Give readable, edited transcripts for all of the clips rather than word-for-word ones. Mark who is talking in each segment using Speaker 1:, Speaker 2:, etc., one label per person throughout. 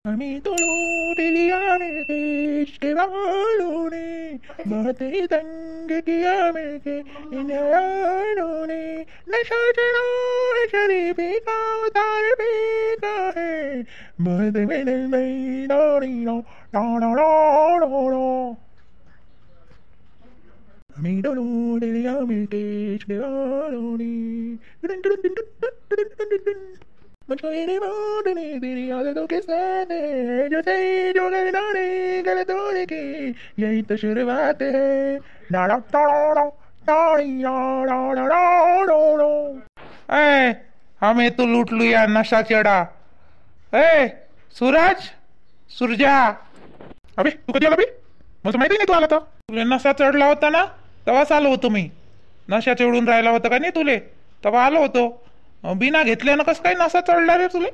Speaker 1: हमें तो लूट लिया मेरे इश्क वालों ने, बहुत ही तंग किया मेरे इन यारों ने। नशा चढ़ा शरीफी का उतार फेंका है, बहुत मेरे में डोरी नो डो डो डो डो डो। हमें तो लूट लिया मेरे इश्क वालों ने। मुझको ये निभाने तेरी आदतों के साथ है, जो सही जो गलत गलतों की, यही तो शुरुआत है। डा डा डा डा डा डा डा डा डा। ए, हमें तो लूट लिया नशा चढ़ा। ए सूरज, सुरजा, अबे तू कधी आला बे? मला माहिती नाही तू आला तर. तुला नशा चढला होता ना, तेव्हाच आलो होतो मी. नशा चढून राहिला होता का नाही तुले, तेव्हा आलो होतो. बिना घेतल्यानं कसं काय नशा चढला रे तुले?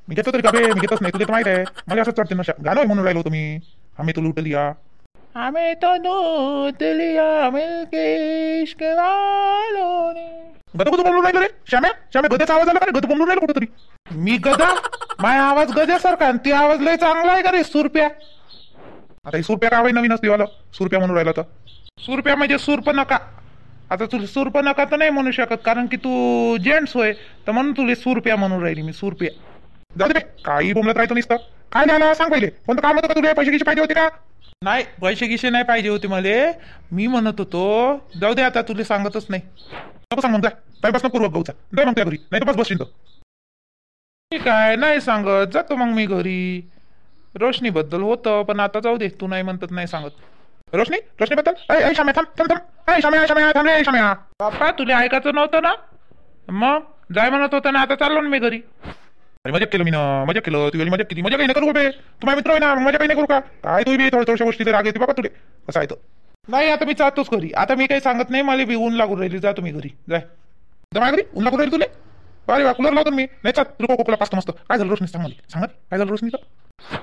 Speaker 1: मी घेतो तरी का बे? मी घेतच नाही, तुला तर माहित आहे मला असं चढते नशा. गाणं म्हणून राहिलो होतो मी. हमें तो लूट लिया, हमें तो लूट लिया मिलके इश्क वालों ने. गदो गदो बोलून राहिलो रे श्याम्या. श्याम्या गद्याचा आवाज आला का रे? गदो बोलून राहिलो कुठं तरी. मी गदा? माझा आवाज गद्यासारखा आणि ती आवाज लय चांगला आहे का रे सुरप्या? आता ही सुरप्या का नवीन असते वाला सुरप्या म्हणून राहिला तर. सुरप्या म्हणजे सुरपनका. आता तुला सुरपनका तर नाही म्हणू शकत कारण की तू जेंट्स होय, तर म्हणून तुला सुरप्या म्हणून राहिली मी. सुरप्या जाऊ दे काही बोलत राहायचं नुसतं. काय झालं सांग पहिले, कोणतं काम होतं का तुला? पैसे गिसे पाहिजे होते का? नाही पैसे गिसे नाही पाहिजे होते मला. मी म्हणत होतो जाऊ दे आता, तुला सांगतच नाही. नको सांग मग, जाय टाइमपास नको करू गहूचा. जाय मग त्या घरी, नाही तर बस बसशील तर. ठीक आहे नाही सांगत, जातो मग मी घरी. रोशनी बद्दल होतं पण आता जाऊ दे, तू नाही म्हणतात नाही सांगत. रोशनी, रोशनी बद्दल शाम्या थांब थांब थांब. शाम्या शाम्या थांब रे शाम्या. बाप्पा तुला ऐकायचं नव्हतं ना, मग जाय म्हणत होतं ना, आता चाललो ना मी घरी. अरे मजा केलं मी ना, मजा केलं. तू मजा केली, मजा काही नाही करू बे. तू माझा मित्र आहे ना, मजा काही नाही करू का? काय तू बी थोड्या गोष्टी राग येते बाबा तुले. कसं आहे तर. नाही आता मी जातोच घरी. आता मी काही सांगत नाही, मला बी ऊन लागून राहिली. जा तुम्ही घरी, जाय माझ्या घरी. ऊन लागून राहिली तुले? अरे वा कूलर लावतो मी. नाही चाल तुला कोकोला पाचतो मस्त. काय झालं रोशनी सांग मला, सांग काय झालं रोशनीचं?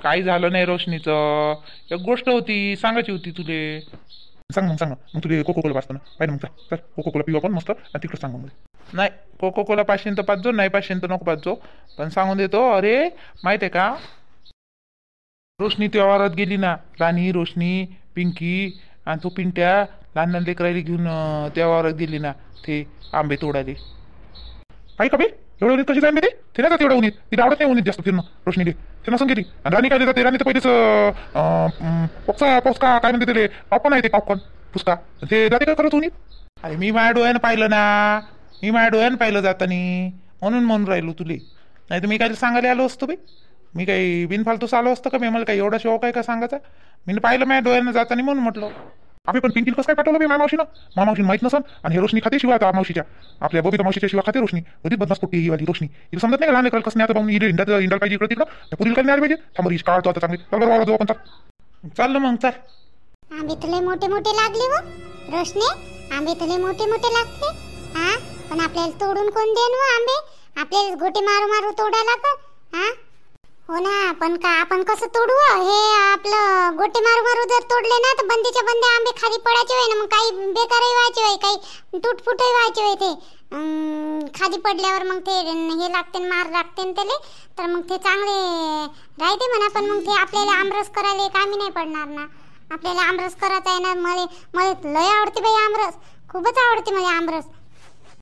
Speaker 1: काही झालं नाही रोशनीचं, एक गोष्ट होती सांगायची होती तुले. सांग मग तुला कोकोला पाचतो ना. पाहिजे मग चल कोकोला पिऊ आपण मस्त आणि तिकडे सांग मग. नाही कोकोला पाचशे तर पाचजो, नाही पाचशे तर नको पाचजो, पण सांगून देतो. अरे माहित आहे का, रोशनी त्या वावरात गेली ना, राणी रोशनी पिंकी आणि तो पिंट्या लहान लहान लेकरायला घेऊन त्या वावरात गेली ना, ते आंबे तोडाले. काही का बे एवढं उन्हीत कशी जाईल ते? ते नाही जात एवढं उन्हीत, तिला आवडत नाही उन्हीत जास्त फिरणं रोशनीले. ते नसून गेली आणि राणी काय देतात, राणी तर पहिलेच पोचका काय म्हणते ते पॉपकॉर्न आहे, ते पॉपकॉर्न पुसका ते जाते का खरंच उन्हीत? अरे मी माझ्या डोळ्यानं पाहिलं ना, मी माझ्या डोळ्यानं पाहिलं जातानी, म्हणून राहिलो तुले. नाही तर मी काय सांगायला आलो असतो बे. मी काही बिनफालतूस आलो असतो का? मी मला काही एवढा शौक आहे का सांगायचा? मी पाहिलं माझ्या डोळ्यानं जातानी म्हणून म्हटलं. आम्ही पण पिंकीला कसं काय पाठवलं बे मामावशीनं? मामावशीनं माहित नसन आणि हे रोशनी खाते शिवाय आता मावशीच्या, आपल्या बबिता मावशीच्या शिवाय खाते रोशनी. कधी बदमाश कुठे ही वाली रोशनी, हिला समजत नाही का लहान लेकरं कसं नाही. आता पाहून इंडल पाहिजे इकडं तिकडं, त्या पुरीला काय नाही पाहिजे. थांबर हिच काढतो आता चांगली. चल बरं जाऊ आपण. चाललं मग चाल.
Speaker 2: आंबे तुले मोठे मोठे लागले व रोशनी, आंबे तुले मोठे मोठे लागते. हा पण आपल्याला तोडून कोण देन व आंबे? आपल्याला गोटे मारू मारू तोडायला का? हा हो ना, पण का आपण कसं तोडू? हे आपलं गोटे मारू मारू जर तोडले ना, तर बंदीच्या बंदे आंबे खाली पडायचे होय ना, मग काही बेकारही व्हायचे होय, काही तुटफुटही व्हायचे होय. ते खाली पडल्यावर मग ते हे लागते, मार लागते त्याले, तर मग ते चांगले राहते म्हणा. पण मग ते आपल्याला आमरस करायला कामी नाही पडणार ना. आपल्याला आमरस करायचा आहे ना. मला लय आवडते बाई आमरस, खूपच आवडते मला आमरस.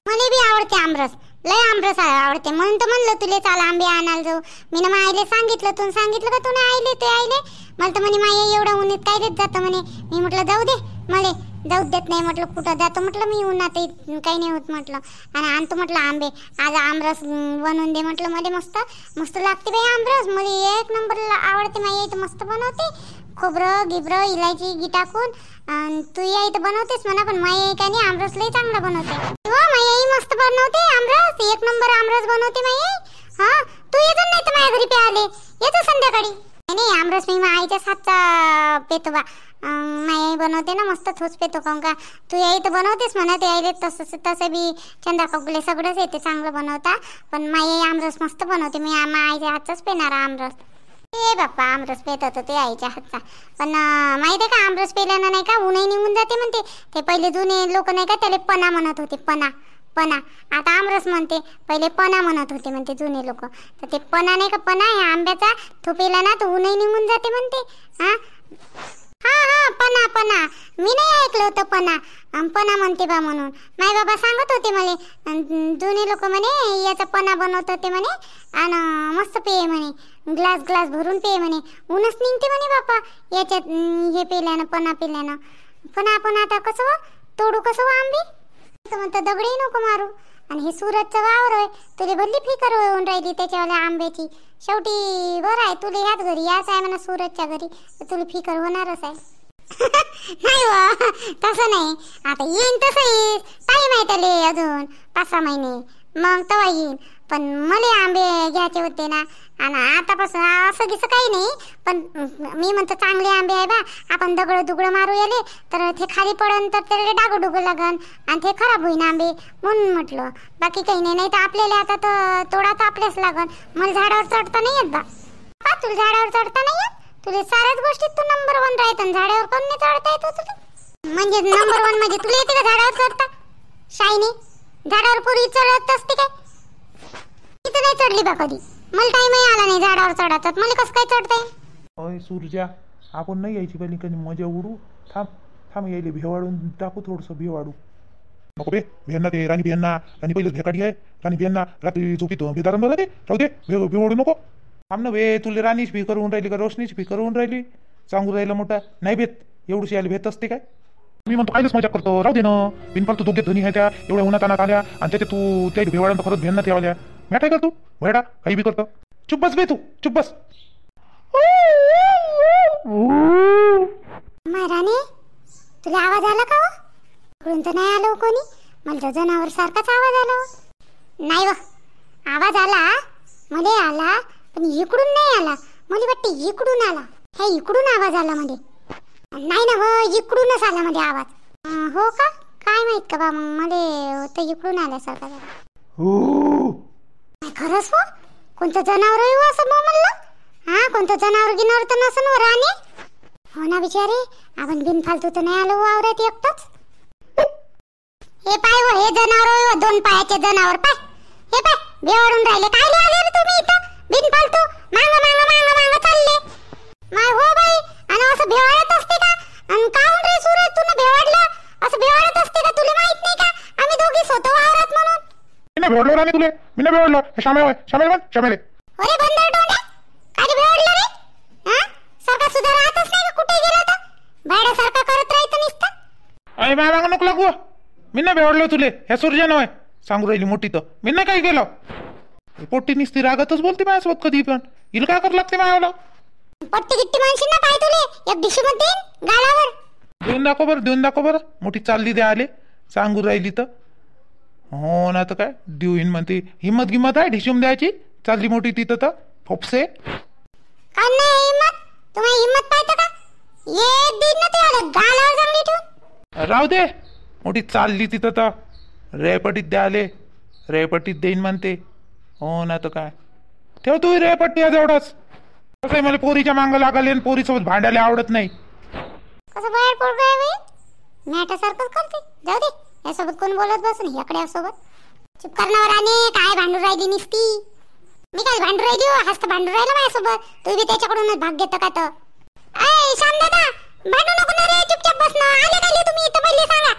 Speaker 2: मला बी आवडते आमरस, लय आमरस आवडते. म्हणून तर म्हणलं तुले चाल आंबे आणायला जाऊ. मी ना आईले सांगितलं, तू सांगितलं का? तू नाही आईले ते आईले मला तर म्हणे माय एवढं उन्हीत काय देत जातं म्हणे. मी म्हटलं जाऊ दे, मला जाऊ देत नाही म्हटलं. कुठं जातो म्हटलं मी उन्हात, काही नाही होत म्हटलं. आणि आणतो म्हटलं आंबे. आज आमरस बनवून दे म्हटलं. मला मस्त मस्त लागते बाई आमरस, मला एक नंबर आवडते. माई तर मस्त बनवते, खोबरं गिबरं इलायची गी टाकून. तू आई तर बनवतेस म्हणा, पण माई काय नाही आमरस लई चांगला बनवते. हो माई आई मस्त बनवते आमरस, एक नंबर आमरस बनवते माई आई. हा तू येतो नाही तर माझ्या घरी प्याले येतो संध्याकाळी. नाही आमरस मी आईच्याच हातचा पेतो बा. माई आई बनवते ना मस्त, थोच पेतो काऊन का? तू आई तर बनवतेस म्हणा, ते आईले तसं बी चंदा काकुले सगळंच येते चांगलं बनवता. पण माई आई आमरस मस्त बनवते. मी आईच्या हातचाच पेणार आमरस. ए बाप्पा आमरस पेत होतं ते आईच्या हातचा. पण माहिती आहे का, आमरस पेल्यानं नाही का ऊनही निघून जाते म्हणते. ते पहिले जुने लोक नाही का त्याला पना म्हणत होते, पना. पना. आता आमरस म्हणते, पहिले पना म्हणत होते म्हणते जुने लोक. तर ते पना नाही का, पना या आंब्याचा थोपेला ना तर ऊनही निघून जाते म्हणते. हा हा हा पना पना. मी नाही ऐकलं होतं पना. पना म्हणते बा म्हणून माय बाबा सांगत होते मला. जुने लोक म्हणे याचा पना बनवत होते म्हणे आणि मस्त पेय म्हणे, ग्लास ग्लास भरून पेय म्हणे. ऊनच निघते म्हणे बापा याच्यात हे पेल्यानं, पना पेल्यानं. पण आपण आता कसं तोडू कसं आंबे? म्हणतं दगडही नको मारू. आणि हे सुरतचं वावर आहे, तुला भल्ली फिकर होऊन राहिली त्याच्यावाल्या आंब्याची. शेवटी बरं आहे तुला ह्याच घरी याच आहे म्हणा सुरतच्या घरी, तर तुला फिकर होणारच आहे. नाही वा तसं नाही, आता येईन तसं येईल. टाईम आहे त्याले अजून 5-6 महिने, मग तेव्हा येईन. पण मला आंबे घ्यायचे होते ना, आणि आतापासून असं गिसं काही नाही. पण मी म्हणतो चांगले आंबे आहे बा, आपण दगड दुगड मारू याले तर ते खाली पडन तर त्याला डागडुग लागन आणि ते खराब होईन आंबे, म्हणून म्हटलं. बाकी काही नाही. नाही तर आपल्याला आता तर तोडा तर आपल्याच लागन. मला झाडावर चढता नाही येत बा. तुला झाडावर चढता नाही येत? तुला साऱ्याच गोष्टीत तू नंबर 1 राहत, झाडावर कोण नाही चढता येतो तुला? म्हणजे नंबर 1 म्हणजे तुला येते का झाडावर चढता? शायनी झाडावर पूर्वी चढत असते काय? इथं नाही चढली बा कधी. मला टाईमही आला नाही झाडावर चढायचा. मला कसं काय चढता येईल?
Speaker 1: अय सूर्या, आपण नाही यायची पहिली कधी मजा उडू. थांब थांब यायले भेवाडून टाकू थोडंसं भेवाडू. नको बे भेना, ते राणी भेना. राणी पहिलेच भेकाडी आहे. राणी भेना रात्री झोपीत भेदारण बघा ते. राहू दे भेवाडू नको. थांब ना बे, तुला राणीच फिकर होऊन राहिली का रोशनीच फिकर होऊन राहिली? सांगू राहिला मोठा नाही भेट. एवढीशी यायला भेट असते काय? मी म्हणतो कायच मजा करतो. राहू दे ना, बिनपाल तू दोघे धनी आहे त्या एवढ्या उन्हात आणत आल्या आणि त्याच्या तू त्या भेवाड्यांत खरंच भेन ना ठेवल्या. मॅट का तू भेडा काही बी करतो? चुप बस बे, तू चुप बस.
Speaker 2: राणी तुला आवाज आला का? इकडून तर नाही आलो कोणी. मला जनावर सारखाच आवाज आला. नाही व आवाज आला मध्ये आला, पण इकडून नाही आला. मला वाटते इकडून आला. हे इकडून आवाज आला मध्ये. नाही ना हो, इकडूनच आला मध्ये आवाज. हो का काय माहित का बा, मग मला तर इकडून आल्यासारखा झाला. खरंच हो, कोणतं जनावर आहे हो असं म्हणलं? हा कोणतं जनावर गिनावर तर नसन वर राणी. हो ना बिचारे, आपण बिनफालतू तर नाही आलो वावरात एकटाच. हे पाय हो, हे जनावर 2 पायाचे जनावर पाय. हे पाय बेवाडून राहिले. काय आले रे तुम्ही इथं बिनफालतू? मांग मांग मांग मांग चालले. माय हो बाई, आणि असं भेवाडत असते का? आणि काऊन रे सूरज तू भेवाडला? असं भेवाडत असते का? तुला माहित नाही का आम्ही दोघीच होतो वावरात म्हणून?
Speaker 1: मी नाही भेवडलो राणी तुले. मी नाही भेवडलो. शामेल होय, शामेल बन शामेल.
Speaker 2: अरे बंदर डोंड्या, काय भेवडलं रे? हा सारखा सुद्धा राहतच नाही का? कुठे गेला तर भाड्यासारखा करत राहत नुसतं.
Speaker 1: अरे बाय मागं नको लागू. मी नाही भेवडलो तुले. ह्या सूर्या नव्हे सांगू राहिली मोठी तर. मी नाही काय केलं. पोट्टी निसती रागातच बोलते माझ्यासोबत कधी पण. हिला काय करावं लागते माझ्याला?
Speaker 2: पट्टी गिट्टी माणशी ना काय तुले एक दिशेमध्ये गालावर
Speaker 1: देऊन दाखव बरं, देऊन दाखव बरं. मोठी चालली द्या आले सांगू राहिली तर. हो ना तर काय देऊन म्हणते. हिम्मत गिम्मत आहे ढिशूम द्यायची? चालली मोठी तिथं तर फोपसे.
Speaker 2: काय नाही हिम्मत? तुम्हाला हिम्मत पाहिजे का? एक दिन ना ते गालावर चांगली ठेवून.
Speaker 1: राहू दे, मोठी चालली तिथं तर. रेपटीत द्या आले, रेपटीत देईन म्हणते. हो ना तर काय. ठेव तू रेपट्टी आज एवढंच. कसं आहे मला पोरीच्या मागं लागाले आणि पोरीसोबत भांडायला आवडत नाही.
Speaker 2: कसं बाहेर पड काय बाई, मॅटासारखंच करते. जाऊ दे, यासोबत कोण बोलत बसून याकडे सोबत. चुप करणार आणि काय भांडू राहिली निसती? मी काय भांडू राहिली हो? हस्त भांडू राहिला माझ्यासोबत. तू बी त्याच्याकडूनच भाग घेतो का? तर ऐ श्याम दादा भांडू नको ना रे, चुपचाप बस ना. आले काय तुम्ही इथं पहिले सांगा.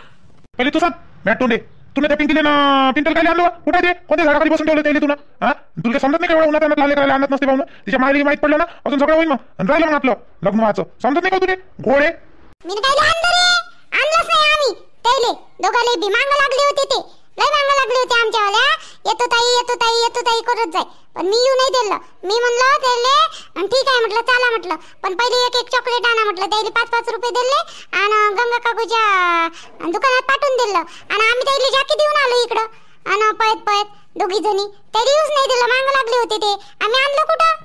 Speaker 1: पहिले तू सांग मॅट तोंडे. तुला त्या पिंकीले ना पिंटल काय आणलं? कुठे ते कोणत्या झाडाखाली बसून ठेवलं त्याला? तुला हा तुला समजत नाही का एवढं उन्हात लाले करायला आणत नसते पाहून? तिच्या माहेरी माहित पडलं ना अजून सगळं होईल. मग राहिलं मग आपलं लग्न व्हायचं. समजत नाही का तुले घोडे?
Speaker 2: मी काय आणलं रे? आणलंच नाही आम्ही. त्याले दोघाले बी मांग लागले होते. ते लय मांग लागले होते आमच्यावाल्या. येतो ताई येतो ताई येतो ताई करत जाय. पण मी येऊ नाही दिलं. मी म्हणलं त्याले ठीक आहे म्हटलं, चला म्हटलं. पण पहिले एक चॉकलेट आणा म्हटलं. त्याला 5-5 रुपये दिले आणि गंगा काकूच्या दुकानात पाठवून दिलं. आणि आम्ही त्याला जाकी देऊन आलो इकडं. आणि पळत पळत दोघी जणी. त्याला येऊच नाही दिलं, मांग लागले होते ते. आम्ही आणलं कुठं?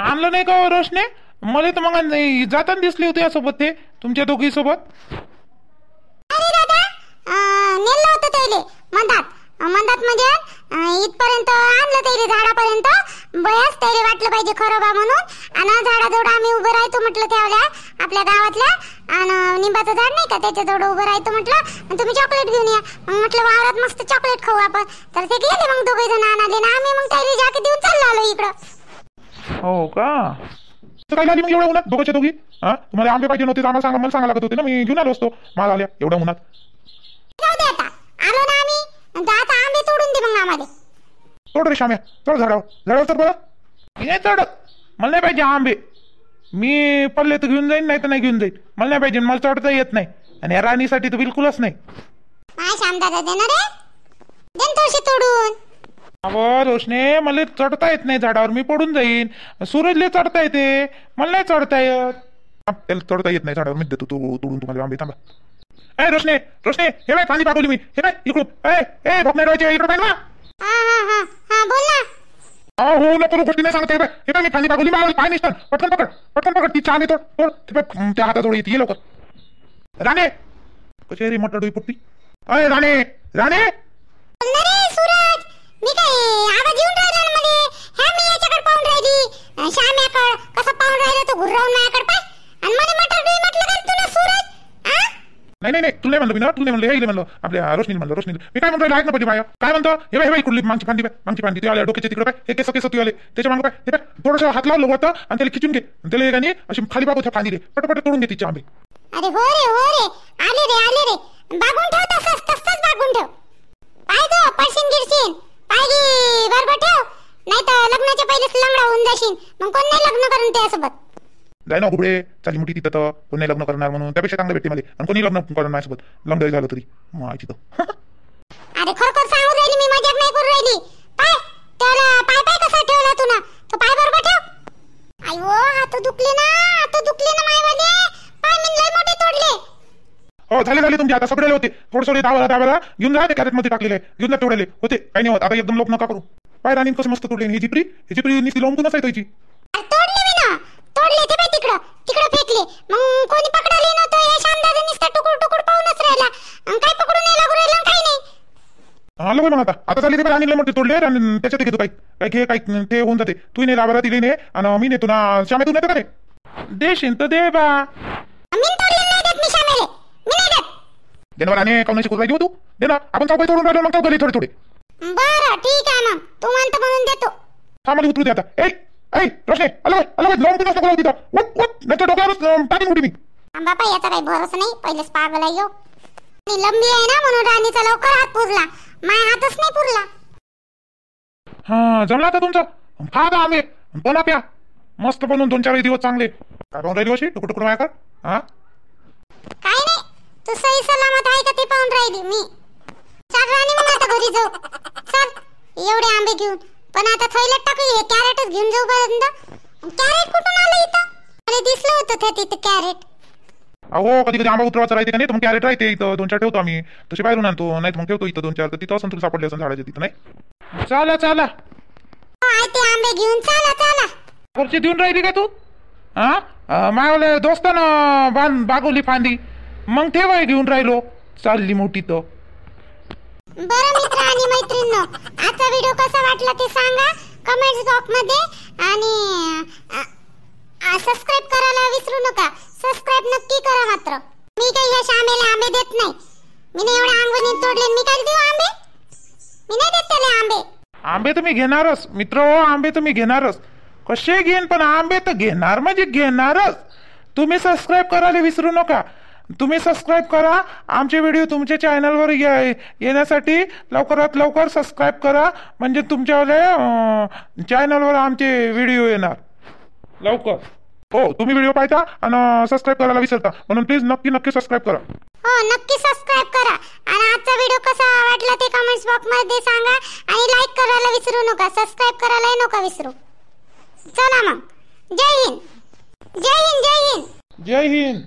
Speaker 1: आणलं नाही का रोशने? मला तर मग जाताना दिसली होती यासोबत ते तुमच्या दोघी सोबत.
Speaker 2: अरे दादा नेलं होतं त्याले मंदात. मंदात म्हणजे इथपर्यंत आणलं तरी झाडापर्यंत बयाच तरी वाटलं पाहिजे खरं बा म्हणून आणि झाडाजवळ आम्ही उभं राहतो म्हटलं त्यावल्या आपल्या गावातल्या आणि निंबाचं झाड नाही का त्याच्याजवळ उभं राहतो म्हटलं आणि तुम्ही चॉकलेट घेऊन या मग म्हटलं वावरात मस्त चॉकलेट खाऊ आपण तर ते गेले मग दोघे जण आणाले ना आम्ही मग त्याला जाके देऊन चाललो आलो इकडं
Speaker 1: हो का तर काय झाली मग एवढ्या उन्हात दोघांच्या दोघी तुम्हाला आंबे पाहिजे नव्हते आम्हाला मला सांगा लागत होते ना मी घेऊन आलो असतो माल आल्या एवढ्या उन्हात
Speaker 2: जाऊ दे आता आलो ना आम्ही आता आंबे तोडून दे मग आम्हाला
Speaker 1: तोड रे श्याम्या चढ झाडावर तर बरं मी नाही चढत मला नाही पाहिजे आंबे मी पडले तर घेऊन जाईन नाही तर नाही घेऊन जाईन मला नाही पाहिजे मला चढता येत नाही आणि या राणीसाठी तर बिलकुलच नाही
Speaker 2: काय श्यामदादा देणार रे देन थोडीशी तोडून
Speaker 1: अहो रोशने मला चढता येत नाही झाडावर मी पडून जाईन सूरजले चढता येते मला नाही चढता येत त्याला चढता येत नाही झाडावर मी देतो तोडून तुम्हाला आंबे थांबा ए रोशने हे बाय पाणी पाठवली मी हे बाय इकडून ए भोकणे डोळ्याचे इकडे पाहिजे
Speaker 2: हा बोल ना
Speaker 1: हो नको गोष्टी नाही सांगते हे बाय मी पाणी पाठवली मला पाय निसतं पटकन पकड ती चहा देतो त्या हाताजवळ येते ये लवकर राणे कशी रे मोटर डोई पुट्टी अय राणे
Speaker 2: सूरज मी काय आवाज येऊन राहिला ना मला ह्या मी याच्याकडे पाहून राहिली श्याम्याकडे कसं पाहून राहिला तो घुरवून माझ्याकडे पाय आणि मला मटर डोई म्हटलं का तुला सूरज
Speaker 1: नाही तुला म्हणलो मी ना तुला म्हणलो हे म्हणलो आपल्या रोशनी मी काय म्हणतो ऐक ना पटी बाया काय म्हणतो हे बाई कुठली मागची फांदी तू आल्या डोक्याच्या तिकडे पाय हे केस तू आले त्याच्या मागं पाय थोडंसं हात लावलं होतं आणि त्याला खिचून घे त्याला एकाने अशी खाली बाबू त्या फांदी रे पटपट तोडून घे तिचे आंबे
Speaker 2: अरे हो रे आले रे बागून ठेव तसंच बागून ठेव पाय गो पडशीन गिरशीन पाय गी बरोबर ठेव नाही तर लग्नाच्या पहिलेच लंगडा होऊन जाशील मग कोण नाही लग्न करून त्यासोबत
Speaker 1: जाय ना गुबडे चाली मोठी तिथं तर कोण नाही लग्न करणार म्हणून त्यापेक्षा चांगलं भेटते मला आणि कोणी लग्न करणार माझ्यासोबत लग्न झालं तरी माहिती तर
Speaker 2: अरे खरोखर सांगू राहिली मी मजाक नाही करू राहिली पाय त्याला पाय कसा ठेवला तू ना तो पाय बरोबर ठेव आयो हात दुखले ना मायवाले पाय मी लय मोठे तोडले
Speaker 1: हो झाले तुमचे आता सगळे होते थोडे दाबाला घेऊन जा ते कॅरेट मध्ये टाकलेले घेऊन जा तोडले होते काही नाही होत आता एकदम लोक नका करू पाय राणी कसं मस्त तोडले ही जिपरी नीती लोंबून असायची
Speaker 2: तोडले मी ना तोडले ते बाई तिकडं फेकले मग कोणी पकडाले नव्हतं या श्यामदादा नुसता टुकुर पाहूनच राहिला काय पकडून नाही लागू राहिला काही नाही
Speaker 1: आलो मग आता चालली ते राणीला म्हणते तोडले आणि त्याच्यात घेतो काय घे काय ते होऊन जाते तू नाही दाबाला दिली ने आणि मी नेतो ना श्यामे तू नेतो का रे देशील तर दे बा
Speaker 2: मी तोडले नाही देत मी श्यामेले मी नाही देत
Speaker 1: दे ना राणी काऊन शिकवत राहिली तू दे ना आपण चौकाई तोडून राहिलो मग चौकाई थोडे
Speaker 2: बरं ठीक आहे मग तू म्हणतो म्हणून देतो
Speaker 1: हा मला उतरू दे आता ऐ रोशने अलग लोंबून नको करू तिथं उठ नाही तर डोक्यावर टाकीन मोठी मी
Speaker 2: बापा याचा काही भरोसा नाही पहिलेच पागल आहे आणि लंबी आहे ना म्हणून राणीचा लवकर हात पुरला माझ्या हातच नाही पुरला
Speaker 1: हा जमला आता तुमचा खा आता आंबे बोला प्या मस्त बनवून 2-4 दिवस चांगले काय पाहून राहिली अशी टुकडुकड माया कर हा
Speaker 2: काय नाही तू सही सलामत आहे का ते पाहून राहिली मी चल राणी मग आता घरी जाऊ चल एवढे आंबे घेऊन पण आता थैल्यात टाकू हे कॅरेटच घेऊन जाऊ पर्यंत कॅरेट कुठून आलं इथं मला दिसलं होतं त्या तिथं कॅरेट
Speaker 1: अहो कधी आंबा उतरवायचा राहते का नाही तर मग कॅरेट राहते इथं 2-4 ठेवतो आम्ही तसे बाहेरून आणतो नाही तर मग ठेवतो इथं 2-4 तर तिथं असं तुला सापडले असं झाडाच्या तिथं नाही चला
Speaker 2: ते आंबे घेऊन चला
Speaker 1: खुर्ची देऊन राहिली का तू हा मायावाले दोस्तानं बागवली फांदी मग ठेवाय घेऊन राहिलो चालली मोठी तर
Speaker 2: बरं मित्र आणि मैत्रिणींनो आजचा व्हिडिओ कसा वाटला ते सांगा कमेंट्स बॉक्स मध्ये आणि सबस्क्राइब करायला विसरू नका सबस्क्राइब नक्की करा मात्र मी काही ह्या श्यामेला आंबे देत नाही मी नाही एवढे अंगणी तोडले मी काय देऊ आंबे मी नाही देत त्याला
Speaker 1: आंबे तुम्ही घेणारच मित्र आंबे तुम्ही घेणारच कसे घेईन पण आंबे तर घेणार म्हणजे घेणारच तुम्ही सबस्क्राइब करायला विसरू नका तुम्ही सबस्क्राइब करा आमचे व्हिडिओ तुमच्या चॅनलवर येण्यासाठी लवकरात लवकर सबस्क्राइब करा म्हणजे तुमच्या चॅनलवर आमचे व्हिडिओ येणार लवकर हो तुम्ही व्हिडिओ पाहता आणि सबस्क्राइब करायला विसरता म्हणून प्लीज नक्की सबस्क्राइब करा
Speaker 2: हो नक्की सबस्क्राइब करा आणि आजचा व्हिडिओ कसा वाटला ते कमेंट्स बॉक्स मध्ये सांगा आणि लाईक करायला विसरू नका सबस्क्राइब करायला नका विसरू चला मग जय हिंद.